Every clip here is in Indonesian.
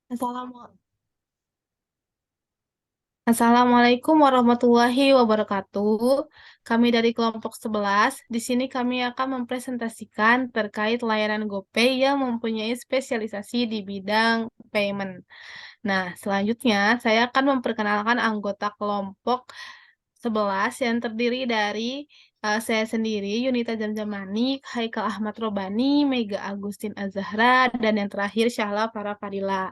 Assalamu- Assalamualaikum warahmatullahi wabarakatuh. Kami dari kelompok 11. Di sini kami akan mempresentasikan terkait layanan GoPay yang mempunyai spesialisasi di bidang payment. Nah, selanjutnya saya akan memperkenalkan anggota kelompok 11 yang terdiri dari saya sendiri, Yunita Jamjamani, Haikal Ahmad Robani, Mega Agustin Azahra, dan yang terakhir Syahla Farah Fadila.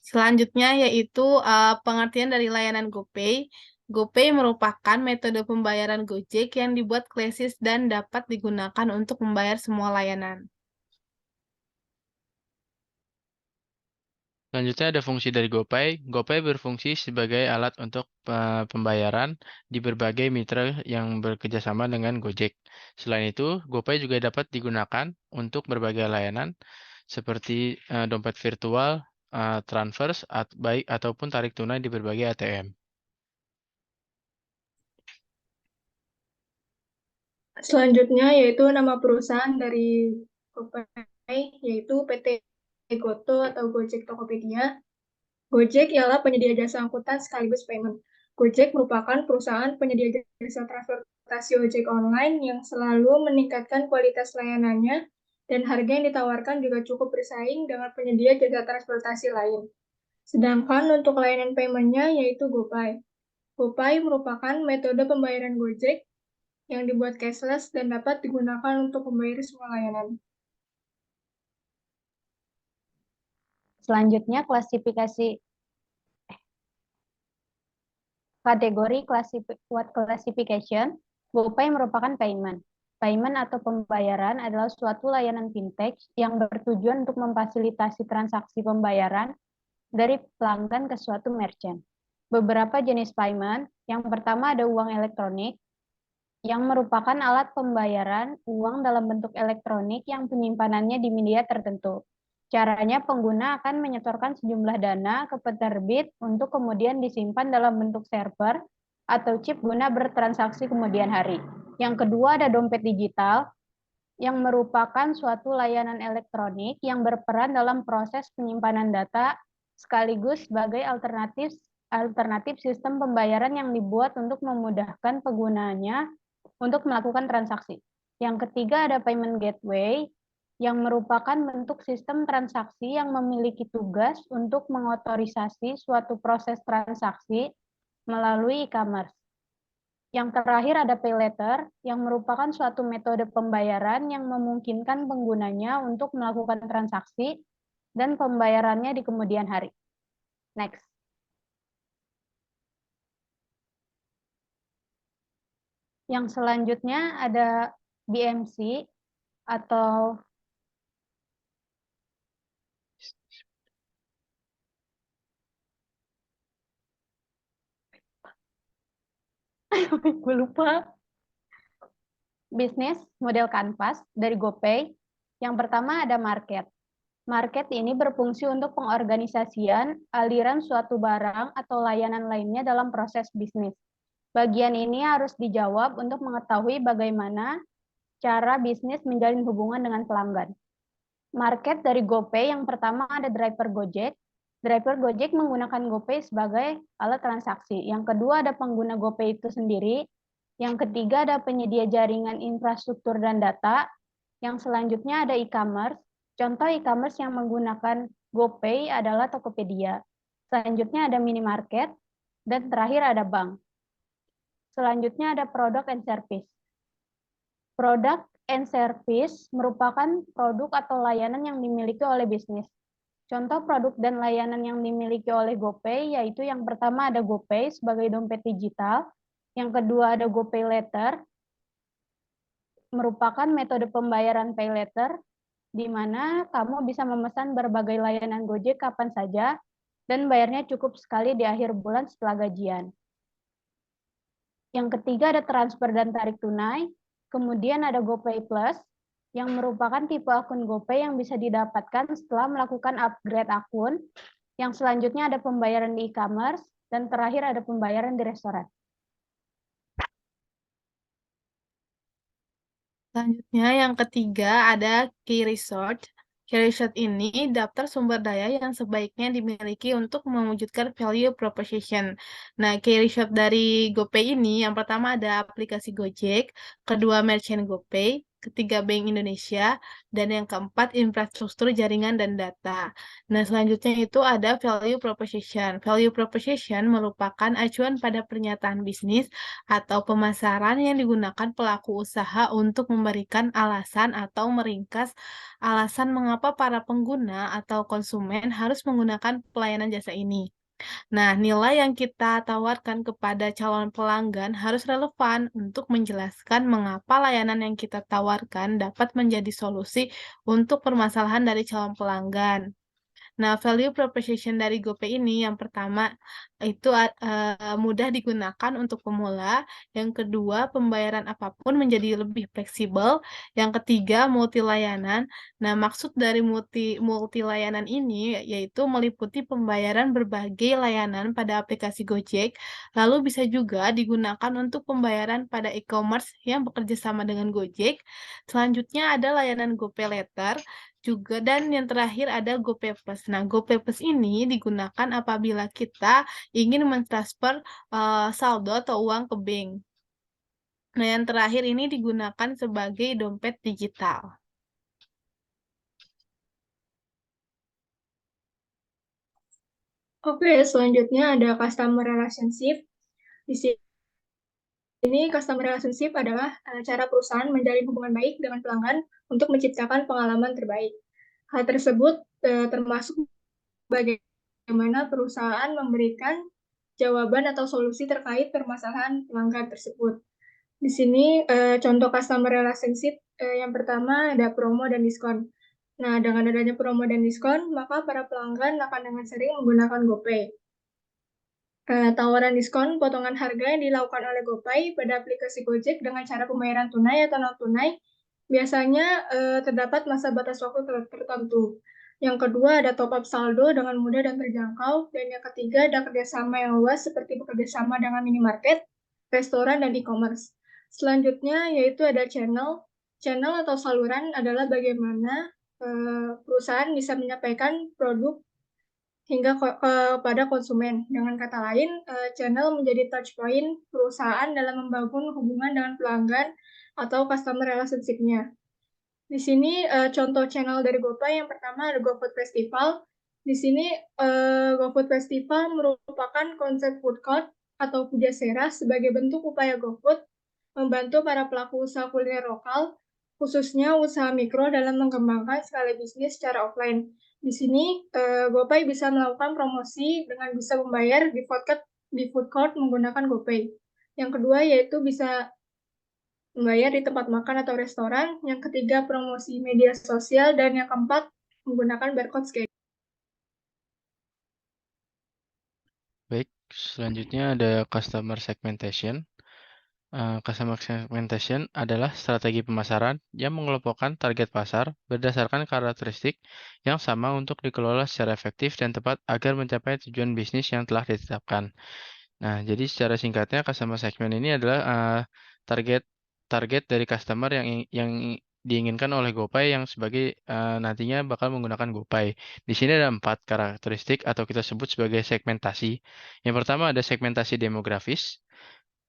Selanjutnya yaitu pengertian dari layanan GoPay. GoPay merupakan metode pembayaran Gojek yang dibuat klasik dan dapat digunakan untuk membayar semua layanan. Selanjutnya ada fungsi dari GoPay. GoPay berfungsi sebagai alat untuk pembayaran di berbagai mitra yang bekerjasama dengan Gojek. Selain itu, GoPay juga dapat digunakan untuk berbagai layanan seperti dompet virtual, transfers, baik ataupun tarik tunai di berbagai ATM. Selanjutnya yaitu nama perusahaan dari GoPay, yaitu PT Goto atau Gojek Tokopedia. Gojek ialah penyedia jasa angkutan sekaligus payment. Gojek merupakan perusahaan penyedia jasa transportasi ojek online yang selalu meningkatkan kualitas layanannya dan harga yang ditawarkan juga cukup bersaing dengan penyedia jasa transportasi lain. Sedangkan untuk layanan payment-nya yaitu GoPay. GoPay merupakan metode pembayaran Gojek yang dibuat cashless dan dapat digunakan untuk membayar semua layanan. Selanjutnya kategori classification, GoPay merupakan payment. Payment atau pembayaran adalah suatu layanan fintech yang bertujuan untuk memfasilitasi transaksi pembayaran dari pelanggan ke suatu merchant. Beberapa jenis payment, yang pertama ada uang elektronik, yang merupakan alat pembayaran uang dalam bentuk elektronik yang penyimpanannya di media tertentu. Caranya, pengguna akan menyetorkan sejumlah dana ke penerbit untuk kemudian disimpan dalam bentuk server atau chip guna bertransaksi kemudian hari. Yang kedua ada dompet digital, yang merupakan suatu layanan elektronik yang berperan dalam proses penyimpanan data sekaligus sebagai alternatif sistem pembayaran yang dibuat untuk memudahkan penggunanya untuk melakukan transaksi. Yang ketiga ada payment gateway, yang merupakan bentuk sistem transaksi yang memiliki tugas untuk mengotorisasi suatu proses transaksi melalui e-commerce. Yang terakhir ada pay letter, yang merupakan suatu metode pembayaran yang memungkinkan penggunanya untuk melakukan transaksi dan pembayarannya di kemudian hari. Next. Yang selanjutnya ada BMC atau gue lupa. Bisnis model kanvas dari GoPay. Yang pertama ada market. Market ini berfungsi untuk pengorganisasian aliran suatu barang atau layanan lainnya dalam proses bisnis. Bagian ini harus dijawab untuk mengetahui bagaimana cara bisnis menjalin hubungan dengan pelanggan. Market dari GoPay yang pertama ada driver Gojek. Driver Gojek menggunakan GoPay sebagai alat transaksi. Yang kedua ada pengguna GoPay itu sendiri. Yang ketiga ada penyedia jaringan infrastruktur dan data. Yang selanjutnya ada e-commerce. Contoh e-commerce yang menggunakan GoPay adalah Tokopedia. Selanjutnya ada minimarket. Dan terakhir ada bank. Selanjutnya ada product and service. Product and service merupakan produk atau layanan yang dimiliki oleh bisnis. Contoh produk dan layanan yang dimiliki oleh GoPay yaitu yang pertama ada GoPay sebagai dompet digital, yang kedua ada GoPay Later, merupakan metode pembayaran pay later, di mana kamu bisa memesan berbagai layanan Gojek kapan saja, dan bayarnya cukup sekali di akhir bulan setelah gajian. Yang ketiga ada transfer dan tarik tunai, kemudian ada GoPay Plus, yang merupakan tipe akun GoPay yang bisa didapatkan setelah melakukan upgrade akun. Yang selanjutnya ada pembayaran di e-commerce, dan terakhir ada pembayaran di restoran. Selanjutnya yang ketiga ada key resort. Key resort ini daftar sumber daya yang sebaiknya dimiliki untuk mewujudkan value proposition. Nah, key resort dari GoPay ini yang pertama ada aplikasi Gojek, kedua merchant GoPay, ketiga Bank Indonesia, dan yang keempat infrastruktur jaringan dan data. Nah, selanjutnya itu ada value proposition. Value proposition merupakan acuan pada pernyataan bisnis atau pemasaran yang digunakan pelaku usaha untuk memberikan alasan atau meringkas alasan mengapa para pengguna atau konsumen harus menggunakan pelayanan jasa ini. Nah, nilai yang kita tawarkan kepada calon pelanggan harus relevan untuk menjelaskan mengapa layanan yang kita tawarkan dapat menjadi solusi untuk permasalahan dari calon pelanggan. Nah, value proposition dari GoPay ini yang pertama itu mudah digunakan untuk pemula, yang kedua pembayaran apapun menjadi lebih fleksibel, yang ketiga multi layanan. Nah, maksud dari multi layanan ini yaitu meliputi pembayaran berbagai layanan pada aplikasi Gojek, lalu bisa juga digunakan untuk pembayaran pada e-commerce yang bekerja sama dengan Gojek. Selanjutnya ada layanan GoPay Later juga, dan yang terakhir ada GoPay Plus. Nah, GoPay Plus ini digunakan apabila kita ingin mentransfer saldo atau uang ke bank. Nah, yang terakhir ini digunakan sebagai dompet digital. Oke, selanjutnya ada customer relationship. Di sini customer relationship adalah cara perusahaan menjalin hubungan baik dengan pelanggan untuk menciptakan pengalaman terbaik. Hal tersebut termasuk bagaimana perusahaan memberikan jawaban atau solusi terkait permasalahan pelanggan tersebut. Di sini contoh customer relationship yang pertama ada promo dan diskon. Nah, dengan adanya promo dan diskon, maka para pelanggan akan dengan sering menggunakan GoPay. Tawaran diskon potongan harga yang dilakukan oleh GoPay pada aplikasi Gojek dengan cara pembayaran tunai atau non tunai biasanya terdapat masa batas waktu tertentu. Yang kedua ada top up saldo dengan mudah dan terjangkau, dan yang ketiga ada kerjasama yang luas seperti bekerjasama dengan minimarket, restoran, dan e-commerce. Selanjutnya yaitu ada channel. Channel atau saluran adalah bagaimana perusahaan bisa menyampaikan produk hingga kepada konsumen. Dengan kata lain, channel menjadi touch point perusahaan dalam membangun hubungan dengan pelanggan atau customer relationship-nya. Di sini contoh channel dari GoPay yang pertama ada GoFood Festival. Di sini GoFood Festival merupakan konsep food court atau pujasera sebagai bentuk upaya GoFood membantu para pelaku usaha kuliner lokal, khususnya usaha mikro dalam mengembangkan skala bisnis secara offline. Di sini GoPay bisa melakukan promosi dengan bisa membayar di food court menggunakan GoPay. Yang kedua yaitu bisa membayar di tempat makan atau restoran, yang ketiga promosi media sosial, dan yang keempat menggunakan barcode scan. Baik, selanjutnya ada customer segmentation. Customer segmentation adalah strategi pemasaran yang mengelompokkan target pasar berdasarkan karakteristik yang sama untuk dikelola secara efektif dan tepat agar mencapai tujuan bisnis yang telah ditetapkan. Nah, jadi secara singkatnya customer segment ini adalah target target dari customer yang diinginkan oleh GoPay yang sebagai nantinya bakal menggunakan GoPay. Di sini ada 4 karakteristik atau kita sebut sebagai segmentasi. Yang pertama ada segmentasi demografis.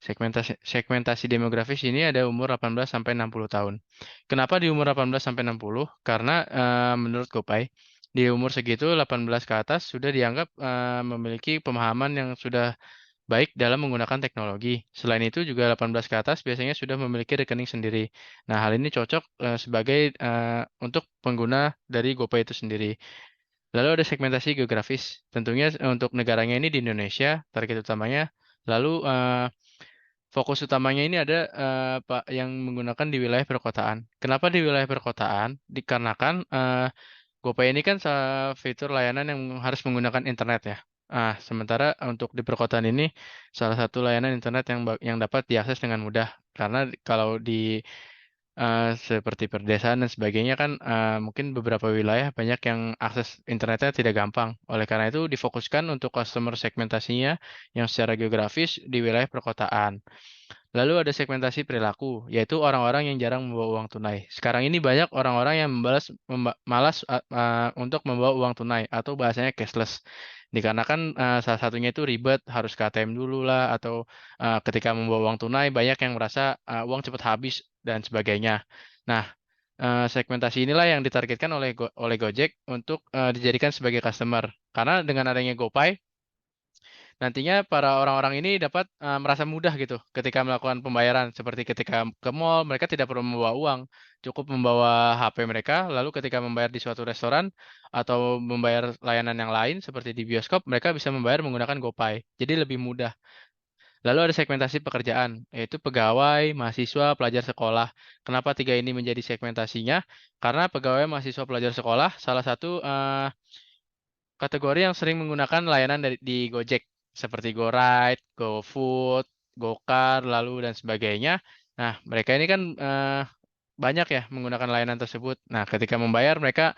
Segmentasi demografis ini ada umur 18 sampai 60 tahun. Kenapa di umur 18 sampai 60? Karena menurut GoPay di umur segitu 18 ke atas sudah dianggap memiliki pemahaman yang sudah baik dalam menggunakan teknologi. Selain itu juga 18 ke atas biasanya sudah memiliki rekening sendiri. Nah, hal ini cocok sebagai untuk pengguna dari GoPay itu sendiri. Lalu ada segmentasi geografis. Tentunya untuk negaranya ini di Indonesia, target utamanya. Lalu fokus utamanya ini ada Pak yang menggunakan di wilayah perkotaan. Kenapa di wilayah perkotaan? Dikarenakan GoPay ini kan fitur layanan yang harus menggunakan internet ya. Sementara untuk di perkotaan ini salah satu layanan internet yang dapat diakses dengan mudah. Karena kalau di seperti perdesaan dan sebagainya kan mungkin beberapa wilayah banyak yang akses internetnya tidak gampang. Oleh karena itu difokuskan untuk customer segmentasinya yang secara geografis di wilayah perkotaan. Lalu ada segmentasi perilaku, yaitu orang-orang yang jarang membawa uang tunai. Sekarang ini banyak orang-orang yang malas untuk membawa uang tunai atau bahasanya cashless. Dikarenakan salah satunya itu ribet, harus ke ATM dulu lah, atau ketika membawa uang tunai banyak yang merasa uang cepat habis dan sebagainya. Nah, segmentasi inilah yang ditargetkan oleh Gojek untuk dijadikan sebagai customer. Karena dengan adanya GoPay, nantinya para orang-orang ini dapat merasa mudah gitu ketika melakukan pembayaran. Seperti ketika ke mall, mereka tidak perlu membawa uang, cukup membawa HP mereka. Lalu ketika membayar di suatu restoran atau membayar layanan yang lain seperti di bioskop, mereka bisa membayar menggunakan GoPay. Jadi lebih mudah. Lalu ada segmentasi pekerjaan, yaitu pegawai, mahasiswa, pelajar sekolah. Kenapa tiga ini menjadi segmentasinya? Karena pegawai, mahasiswa, pelajar sekolah salah satu kategori yang sering menggunakan layanan di Gojek seperti GoRide, GoFood, GoCar, lalu dan sebagainya. Nah, mereka ini kan banyak ya menggunakan layanan tersebut. Nah, ketika membayar mereka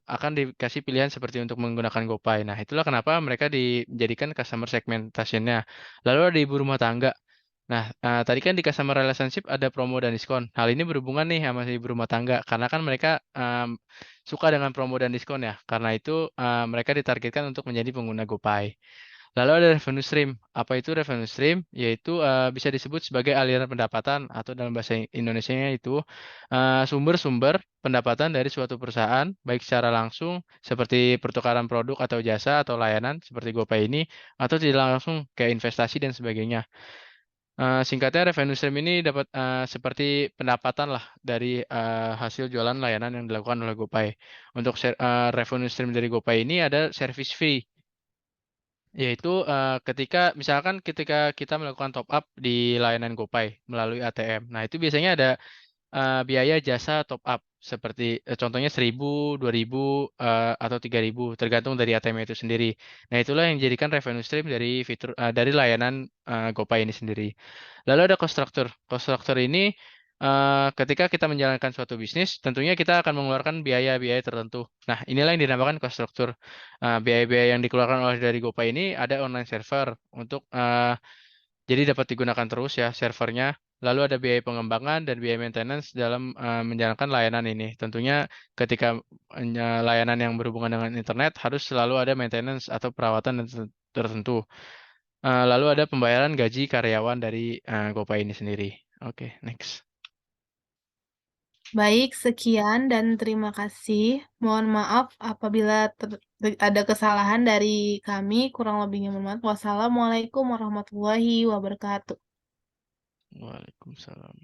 akan dikasih pilihan seperti untuk menggunakan GoPay. Nah, itulah kenapa mereka dijadikan customer segmentation-nya. Lalu ada ibu rumah tangga. Nah, tadi kan di customer relationship ada promo dan diskon. Hal ini berhubungan nih sama si ibu rumah tangga karena kan mereka suka dengan promo dan diskon ya. Karena itu mereka ditargetkan untuk menjadi pengguna GoPay. Lalu ada revenue stream. Apa itu revenue stream? Yaitu bisa disebut sebagai aliran pendapatan atau dalam bahasa Indonesianya itu sumber-sumber pendapatan dari suatu perusahaan, baik secara langsung seperti pertukaran produk atau jasa atau layanan seperti GoPay ini, atau tidak langsung kayak investasi dan sebagainya. Singkatnya revenue stream ini dapat seperti pendapatan lah dari hasil jualan layanan yang dilakukan oleh GoPay. Untuk revenue stream dari GoPay ini ada service fee. Yaitu ketika kita melakukan top up di layanan GoPay melalui ATM. Nah, itu biasanya ada biaya jasa top up seperti contohnya 1.000, 2.000, atau 3.000 tergantung dari ATM itu sendiri. Nah, itulah yang dijadikan revenue stream dari fitur dari layanan GoPay ini sendiri. Lalu ada cost structure. Cost structure ini ketika kita menjalankan suatu bisnis, tentunya kita akan mengeluarkan biaya-biaya tertentu. Nah, inilah yang dinamakan cost structure. Biaya-biaya yang dikeluarkan oleh dari GoPay ini ada online server untuk jadi dapat digunakan terus ya servernya. Lalu ada biaya pengembangan dan biaya maintenance dalam menjalankan layanan ini. Tentunya ketika layanan yang berhubungan dengan internet harus selalu ada maintenance atau perawatan tertentu. Lalu ada pembayaran gaji karyawan dari GoPay ini sendiri. Oke, next. Baik, sekian dan terima kasih. Mohon maaf apabila ada kesalahan dari kami, kurang lebihnya mohon maaf. Wassalamualaikum warahmatullahi wabarakatuh. Waalaikumsalam.